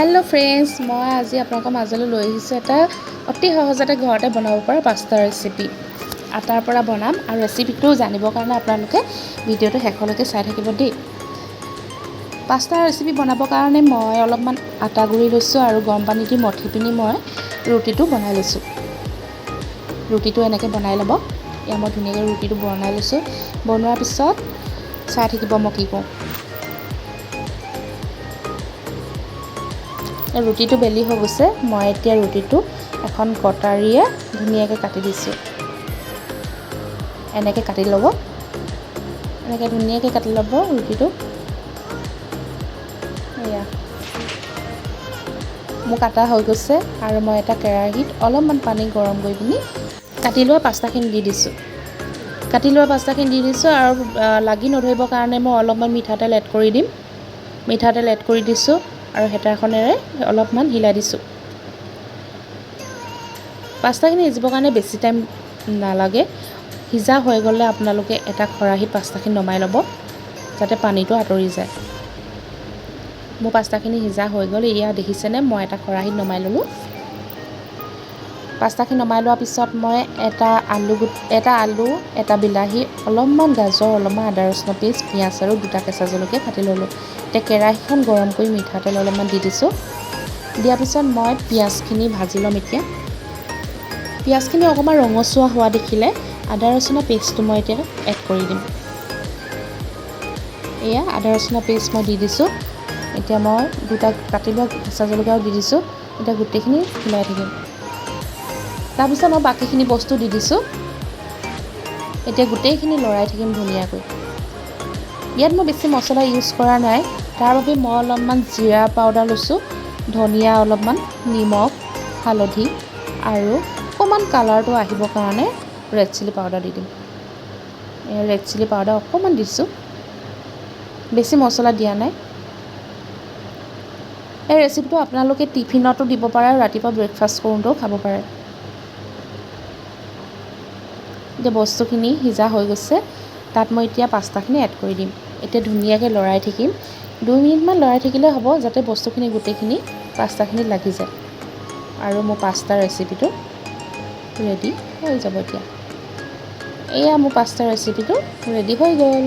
Hello friends मैं आज आपलोक माजल लै एटा अति सहजते घरते बनाब पारा पास्ता रेसिपि आटार परा बनाम और रेसिपिटो जानिबर कारणे आपनालोके भिडिओटो शेषলৈके चाइ थाकिब देই। पास्ता रेसिपि बनाबर कारणे मैं अलपमान आटा गुरि लैसो और गरम पानी दि मथि पिनि मैं रुटिटो बनाइ लैसो। रुटिटो एनेके बनाइ लब। या मैं धुनियाके रुटिटो बनाइ लैसो। बनोৱাৰ पिছত चाइ थाकिब मैं कि कৰো। रुटिटो बेली हो गसे मैं एतिया रुटिटो एखन कटारिये धुनियाके काटि दिसो। एनेके काटि लब। एनेके धुनियाके काटि लब रुटिटो। एया मो काटा हो गसे और मैं एटा केराहीत अलपमान पानी गरम करि पिनि काटि लोৱা पास्ताखिनि दि दिसो। काटि लोৱা पास्ताखिनि दि दिसो और लागि नधरिবৰ कारणे मैं अलपमान मिठातेल एड करि दिम। मिठातेल एड करि दिसो और हेटाखनेरे अलपमान हिलाई दिसो। पास्ताखिनि सिजिবৰ कारणे बेছি टाइम नालागे। हिजा হৈ গলে আপোনালোকে এটা খৰাহিত পাস্তাখিনি নমাই লব যাতে পানীটো আতৰি যায়। মো পাস্তাখিনি হিজা হৈ গলে ইয়া দেখিছেনে মই এটা খৰাহিত নমাই ললো। পাস্তাখিনি নমাই লোৱাৰ পিছত মই এটা আলু এটা বিলাহী অলপমান গাজৰ অলপমান আদা ৰসুন পেষ্ট পিয়াজ আৰু দুটা কেঁচা জলকীয়া কাটি ললো। তে কেৰাহীখন গৰম কৰি মিঠাতেল অলপমান দি দিছো। দিয়াৰ পিছত মই পিয়াজখিনি ভাজি লম। এতিয়া পিয়াজখিনি অকমান ৰঙচুৱা হোৱা দেখিলে আদা ৰসুনৰ পেষ্টটো মই এতিয়া এড কৰি দিম। এয়া আদা ৰসুনৰ পেষ্ট মই দি দিছো। এতিয়া মই দুটা কাটি লোৱা কেঁচা জলকীয়াও দি দিছো। এতিয়া গোটেইখিনি হিলাই থাকিম। তাৰ পিছত মই বাকিখিনি বস্তু দি দিছো। এতিয়া গোটেইখিনি লৰাই থাকিম ধুনিয়াকৈ। ইয়াত মই বেছি মছলা ইউজ কৰা নাই। তাৰ বাবে মই অলপমান জিৰা পাউডাৰ লৈছো, ধনিয়া অলপমান, নিমখ, হালধি আৰু অকমান কালাৰটো আহিবৰ কাৰণে ৰেড চিলি পাউডাৰ দি দিম। ৰেড চিলি পাউডাৰ অকমান দিছো। বেছি মছলা দিয়া নাই। এই ৰেচিপিটো আপোনালোকে টিফিনতো দিব পাৰে আৰু ৰাতিপুৱা ব্ৰেকফাষ্ট কৰোঁতেও খাব পাৰে। যে বস্তুখিনি হিজা হৈ গৈছে তাত মই এতিয়া পাস্তাখিনি এড কৰি দিম। এতিয়া ধুনিয়াকৈ লৰাই থাকিম। 2 মিনিটমান লৰাই থাকিলে হ'ব যাতে বস্তুখিনি গোটেইখিনি পাস্তাখিনিত লাগি যায়। আৰু মোৰ পাস্তা ৰেচিপিটো ৰেডি হৈ যাব। এতিয়া এয়া মোৰ পাস্তা ৰেচিপিটো ৰেডি হৈ গ'ল।